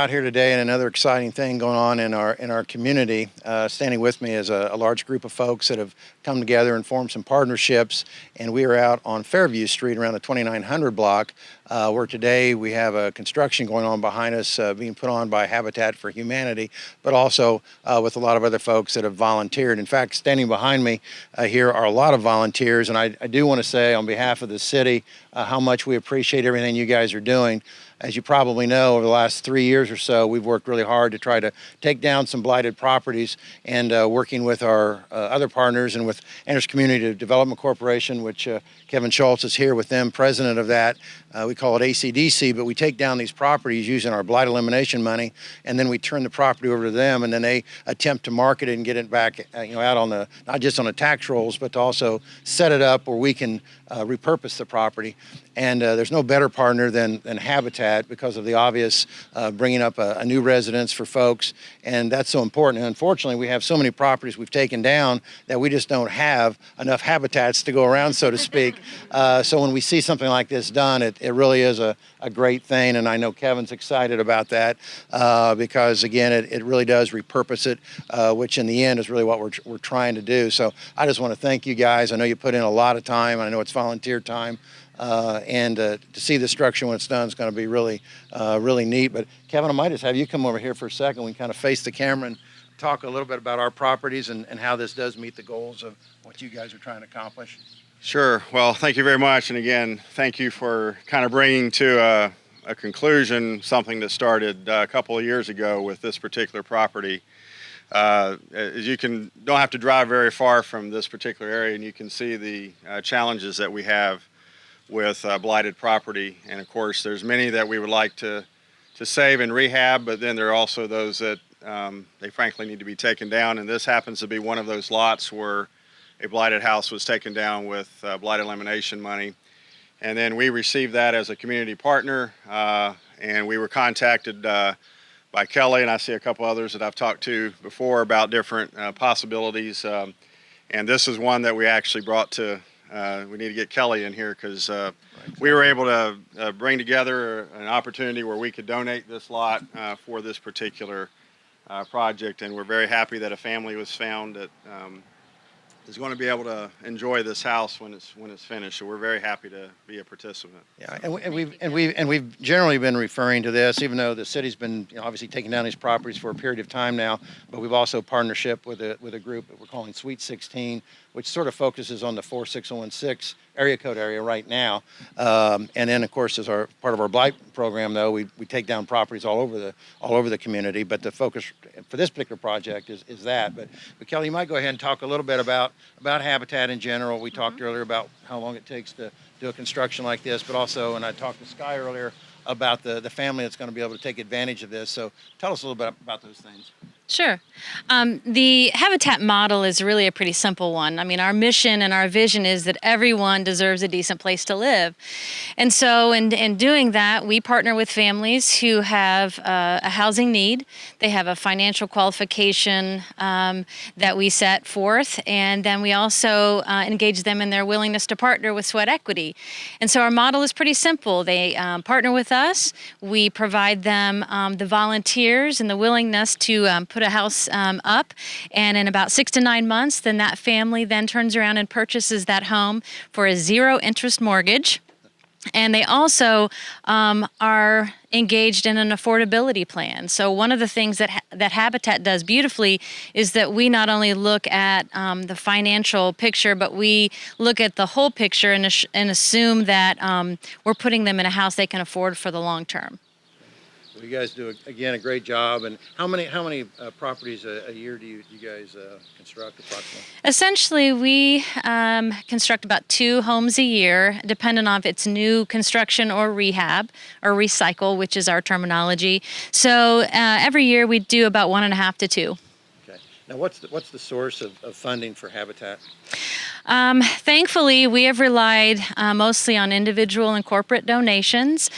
out here today, and another exciting thing going on in our community. Standing with me is a large group of folks that have come together and formed some partnerships, and we are out on Fairview Street around the 2900 block, where today we have a construction going on behind us, being put on by Habitat for Humanity, but also with a lot of other folks that have volunteered. In fact, standing behind me here are a lot of volunteers, and I do want to say on behalf of the city how much we appreciate everything you guys are doing. As you probably know, over the last 3 years or so, we've worked really hard to try to take down some blighted properties, and working with our other partners and with Anders Community Development Corporation, which Kevin Schultz is here with them, president of that. We call it ACDC, but we take down these properties using our blight elimination money, and then we turn the property over to them, and then they attempt to market it and get it back, out on the, not just on the tax rolls, but to also set it up where we can repurpose the property. And there's no better partner than Habitat, because of the obvious bringing up a new residence for folks, and that's so important. And unfortunately, we have so many properties we've taken down that we just don't have enough habitats to go around, so to speak. So when we see something like this done, it really is a great thing, and I know Kevin's excited about that because, again, it really does repurpose it, which in the end is really what we're trying to do. So I just want to thank you guys. I know you put in a lot of time. I know it's volunteer time. And to see the structure when it's done is going to be really neat. But Kevin, I might just have you come over here for a second. We can kind of face the camera and talk a little bit about our properties and how this does meet the goals of what you guys are trying to accomplish. Sure. Well, thank you very much. And again, thank you for kind of bringing to a conclusion something that started a couple of years ago with this particular property. As you don't have to drive very far from this particular area, and you can see the challenges that we have with blighted property. And of course, there's many that we would like to save and rehab, but then there are also those that they frankly need to be taken down. And this happens to be one of those lots where a blighted house was taken down with blight elimination money. And then we received that as a community partner, and we were contacted by Kelly, and I see a couple others that I've talked to before about different possibilities. And this is one that we actually brought to we need to get Kelly in here, because we were able to bring together an opportunity where we could donate this lot for this particular project, and we're very happy that a family was found that is going to be able to enjoy this house when it's finished. So we're very happy to be a participant. Yeah, and we've generally been referring to this, even though the city's been obviously taking down these properties for a period of time now. But we've also partnership with a group that we're calling Suite 16, which sort of focuses on the 46016 area code area right now. And then, of course, as part of our blight program, though, we take down properties all over the community. But the focus for this particular project is that. But Kelly, you might go ahead and talk a little bit about Habitat in general. We talked earlier about how long it takes to do a construction like this, but also, and I talked to Sky earlier about the family that's going to be able to take advantage of this. So tell us a little bit about those things. Sure. The Habitat model is really a pretty simple one. I mean, our mission and our vision is that everyone deserves a decent place to live. And so in doing that, we partner with families who have a housing need. They have a financial qualification that we set forth, and then we also engage them in their willingness to partner with sweat equity. And so our model is pretty simple. They partner with us. We provide them the volunteers and the willingness to put a house up, and in about 6 to 9 months, then that family then turns around and purchases that home for a 0 interest mortgage. And they also are engaged in an affordability plan. So one of the things that Habitat does beautifully is that we not only look at the financial picture, but we look at the whole picture and assume that we're putting them in a house they can afford for the long term. You guys do, again, a great job. And how many properties a year do you guys construct approximately? Essentially, we construct about 2 homes a year, depending on if it's new construction or rehab or recycle, which is our terminology. So every year we do about 1.5 to 2. Okay. Now, what's the source of funding for Habitat? Thankfully, we have relied mostly on individual and corporate donations.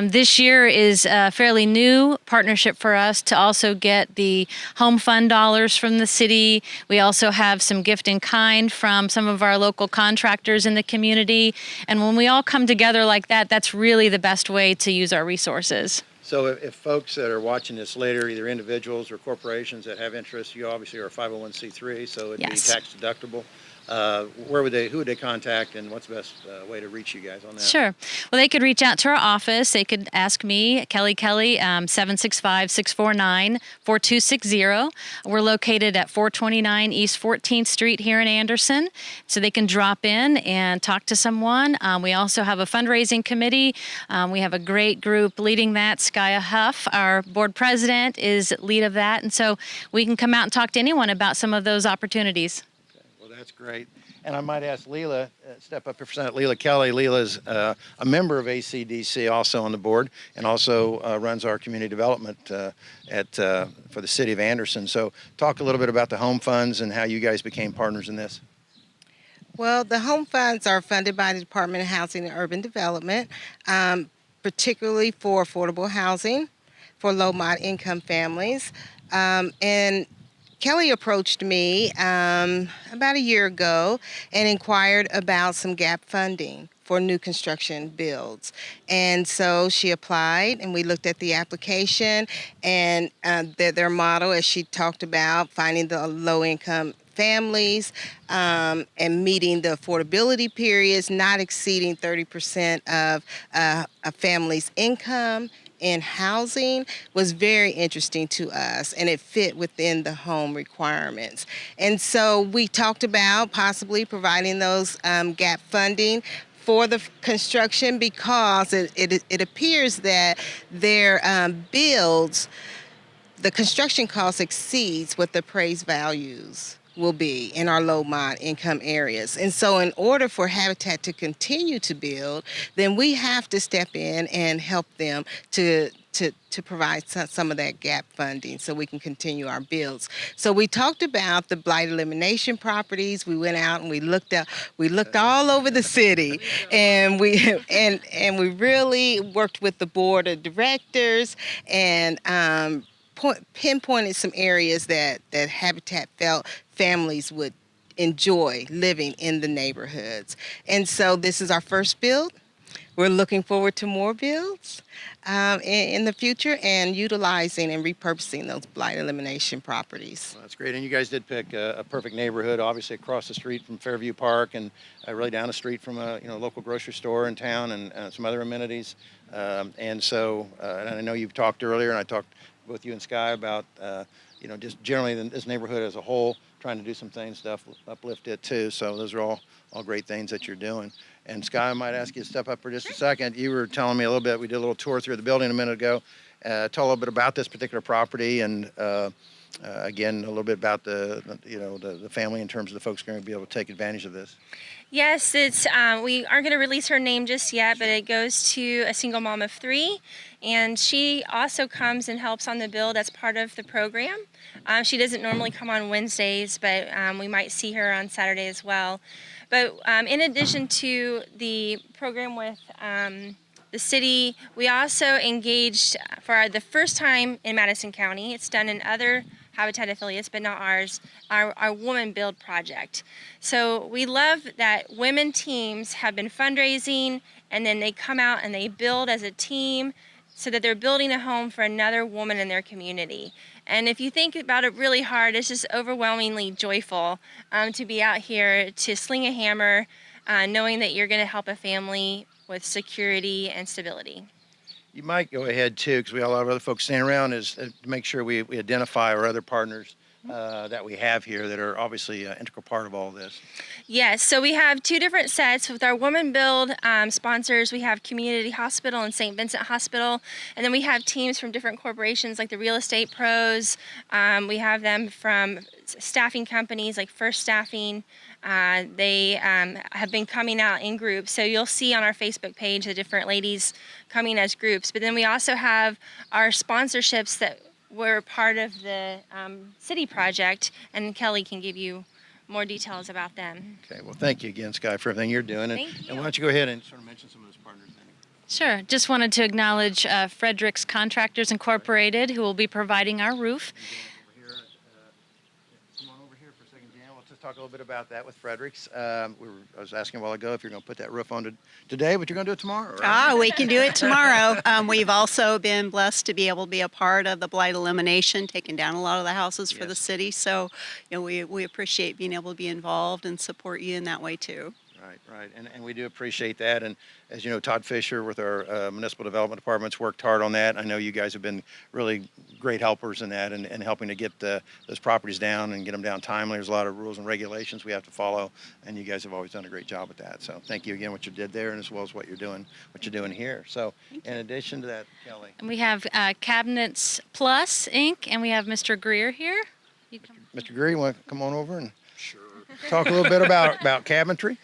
This year is a fairly new partnership for us to also get the home fund dollars from the city. We also have some gift in kind from some of our local contractors in the community. And when we all come together like that, that's really the best way to use our resources. So if folks that are watching this later, either individuals or corporations that have interests, you obviously are a 501c3, so it'd be Yes. tax deductible. Who would they contact, and what's the best way to reach you guys on that? Sure. Well, they could reach out to our office. They could ask me, Kelly, 765-649-4260. We're located at 429 East 14th Street here in Anderson. So they can drop in and talk to someone. We also have a fundraising committee. We have a great group leading that. Skya Huff, our board president, is lead of that. And so we can come out and talk to anyone about some of those opportunities. Well, that's great. And I might ask Leela, step up here for a second. Leela Kelly. Leela's a member of ACDC, also on the board, and also runs our community development for the city of Anderson. So talk a little bit about the home funds and how you guys became partners in this. Well, the home funds are funded by the Department of Housing and Urban Development, particularly for affordable housing for low-mod income families. And Kelly approached me about a year ago and inquired about some gap funding for new construction builds. And so she applied, and we looked at the application and their model, as she talked about, finding the low-income families and meeting the affordability periods, not exceeding 30% of a family's income in housing, was very interesting to us, and it fit within the home requirements. And so we talked about possibly providing those gap funding for the construction, because it appears that their builds, the construction cost exceeds what the appraised values will be in our low mod income areas. And so in order for Habitat to continue to build, then we have to step in and help them to provide some of that gap funding so we can continue our builds. So we talked about the blight elimination properties. We went out and we looked all over the city, and we really worked with the board of directors and pinpointed some areas that Habitat felt families would enjoy living in the neighborhoods. And so this is our first build. We're looking forward to more builds in the future, and utilizing and repurposing those blight elimination properties. Well, that's great. And you guys did pick a perfect neighborhood, obviously across the street from Fairview Park, and really down the street from a local grocery store in town, and some other amenities. And I know you've talked earlier, and I talked with you and Skye about just generally this neighborhood as a whole, trying to do some things to uplift it too. So those are all great things that you're doing. And Skye, I might ask you to step up for just a second. You were telling me a little bit. We did a little tour through the building a minute ago. Tell a little bit about this particular property, and again, a little bit about the family in terms of the folks going to be able to take advantage of this. Yes, it's we aren't going to release her name just yet, but it goes to a single mom of 3, and she also comes and helps on the build as part of the program. She doesn't normally come on Wednesdays, but we might see her on Saturday as well. But in addition to the program with the city, we also engaged for the first time in Madison County. It's done in other Habitat affiliates, but not ours, our Woman Build project. So we love that women teams have been fundraising, and then they come out and they build as a team so that they're building a home for another woman in their community. And if you think about it really hard, it's just overwhelmingly joyful to be out here to sling a hammer, knowing that you're going to help a family with security and stability. You might go ahead too, because we have a lot of other folks standing around, is to make sure we identify our other partners that we have here that are obviously an integral part of all this. Yes, so we have 2 different sets. With our Woman Build sponsors, we have Community Hospital and St. Vincent Hospital, and then we have teams from different corporations like the Real Estate Pros. We have them from staffing companies like First Staffing. They have been coming out in groups, so you'll see on our Facebook page the different ladies coming as groups. But then we also have our sponsorships that were part of the city project, and Kelly can give you more details about them. Okay, well, thank you again, Skye, for everything you're doing. Thank you. And why don't you go ahead and sort of mention some of those partners then? Sure. Just wanted to acknowledge Frederick's Contractors Incorporated, who will be providing our roof. Come on over here for a second, Jan. We'll just talk a little bit about that with Fredericks. I was asking a while ago if you're going to put that roof on today, but you're going to do it tomorrow, right? We can do it tomorrow. We've also been blessed to be able to be a part of the blight elimination, taking down a lot of the houses for the Yes. city. So, we appreciate being able to be involved and support you in that way too. Right. And we do appreciate that. And as you know, Todd Fisher with our municipal development departments worked hard on that. I know you guys have been really great helpers in that and helping to get those properties down and get them down timely. There's a lot of rules and regulations we have to follow, and you guys have always done a great job with that. So thank you again what you did there, and as well as what you're doing here. So in addition to that, Kelly. And we have Cabinets Plus Inc. and we have Mr. Greer here. You come. Mr. Greer, you want to come on over and talk a little bit about cabinetry?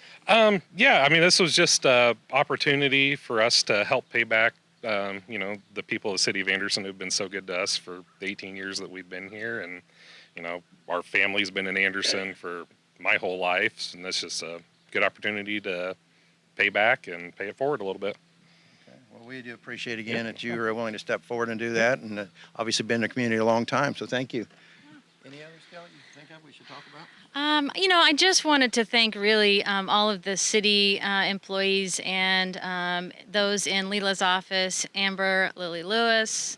Yeah, I mean, this was just an opportunity for us to help pay back, the people of the city of Anderson who've been so good to us for the 18 years that we've been here. And, our family's been in Anderson for my whole life. And this is a good opportunity to pay back and pay it forward a little bit. Okay. Well, we do appreciate again that you are willing to step forward and do that, and obviously been in the community a long time, so thank you. Any others, Kelly, you think of we should talk about? I just wanted to thank really all of the city employees and those in Leela's office, Amber, Lily Lewis,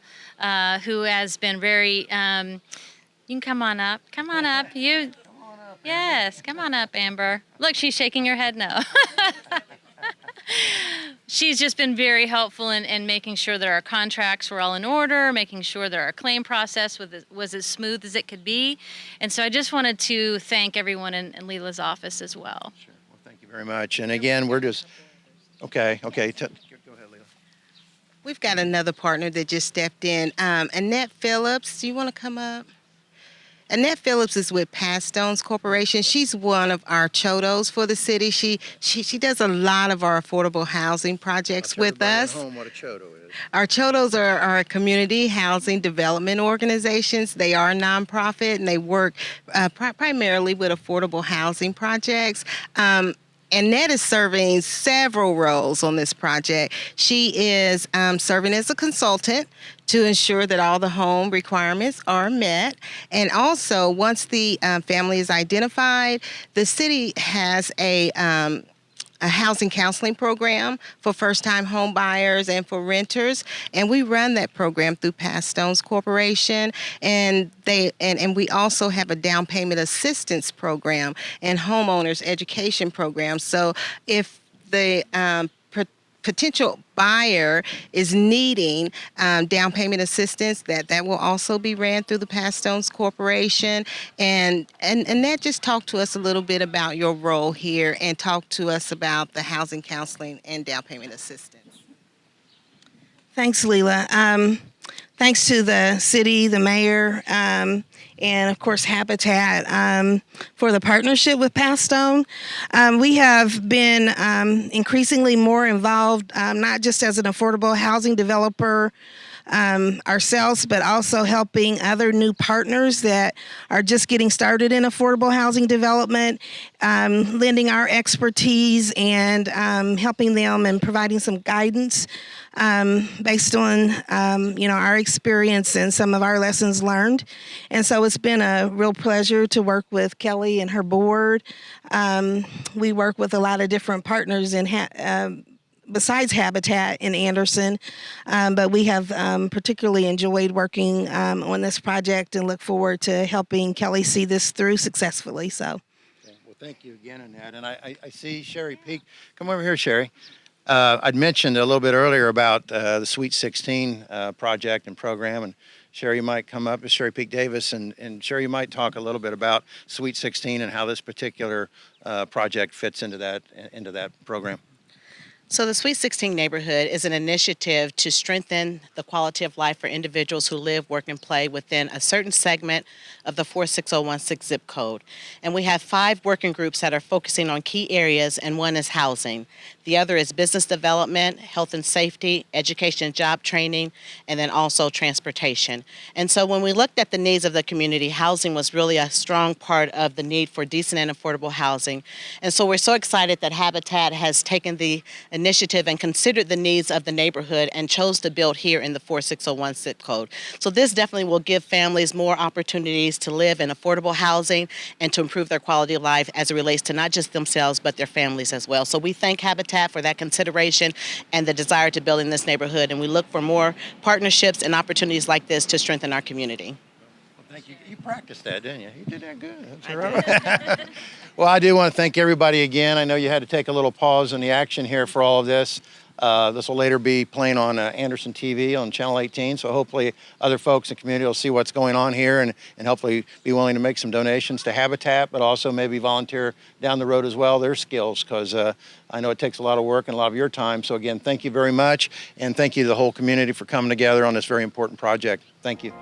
who has been very. You can come on up. Come on up. You. Come on up. Yes, come on up, Amber. Look, she's shaking her head no. She's just been very helpful in making sure that our contracts were all in order, making sure that our claim process was as smooth as it could be. And so I just wanted to thank everyone in Leela's office as well. Sure. Well, thank you very much. And again, we're just, okay. Go ahead, Leela. We've got another partner that just stepped in. Annette Phillips, do you want to come up? Annette Phillips is with Stones Corporation. She's one of our chodos for the city. She does a lot of our affordable housing projects Tell with everybody at us. home what a chodo is. Our chodos are community housing development organizations. They are a nonprofit, and they work primarily with affordable housing projects. Annette is serving several roles on this project. She is serving as a consultant to ensure that all the home requirements are met. And also, once the family is identified, the city has a housing counseling program for first-time home buyers and for renters, and we run that program through Stones Corporation, and we also have a down payment assistance program and homeowners education program. So if the potential buyer is needing down payment assistance, that will also be ran through the Stones Corporation. And that just talk to us a little bit about your role here and talk to us about the housing counseling and down payment assistance. Thanks, Leela. Thanks to the city, the mayor, and of course Habitat for the partnership with Stone. We have been increasingly more involved, not just as an affordable housing developer ourselves, but also helping other new partners that are just getting started in affordable housing development, lending our expertise and helping them and providing some guidance based on our experience and some of our lessons learned. And so it's been a real pleasure to work with Kelly and her board. We work with a lot of different partners in besides Habitat in Anderson, but we have particularly enjoyed working on this project and look forward to helping Kelly see this through successfully. So, Okay. Well, thank you again, Annette. And I see Sherry Peak. Come over here, Sherry. I'd mentioned a little bit earlier about the Sweet 16 project and program, and Sherry might come up, Sherry Peak Davis, and Sherry, you might talk a little bit about Sweet 16 and how this particular project fits into that program. So the Sweet 16 neighborhood is an initiative to strengthen the quality of life for individuals who live, work, and play within a certain segment of the 46016 zip code. And we have 5 working groups that are focusing on key areas, and one is housing. The other is business development, health and safety, education and job training, and then also transportation. And so when we looked at the needs of the community, housing was really a strong part of the need for decent and affordable housing. And so we're so excited that Habitat has taken the initiative and considered the needs of the neighborhood and chose to build here in the 4601 zip code. So this definitely will give families more opportunities to live in affordable housing and to improve their quality of life as it relates to not just themselves but their families as well. So we thank Habitat for that consideration and the desire to build in this neighborhood, and we look for more partnerships and opportunities like this to strengthen our community. Well, thank you. You practiced that, didn't you? You did that good. That's all right. Well, I do want to thank everybody again. I know you had to take a little pause in the action here for all of this. This will later be playing on Anderson TV on Channel 18, so hopefully other folks in the community will see what's going on here and hopefully be willing to make some donations to Habitat, but also maybe volunteer down the road as well their skills, because I know it takes a lot of work and a lot of your time. So again, thank you very much, and thank you to the whole community for coming together on this very important project. Thank you.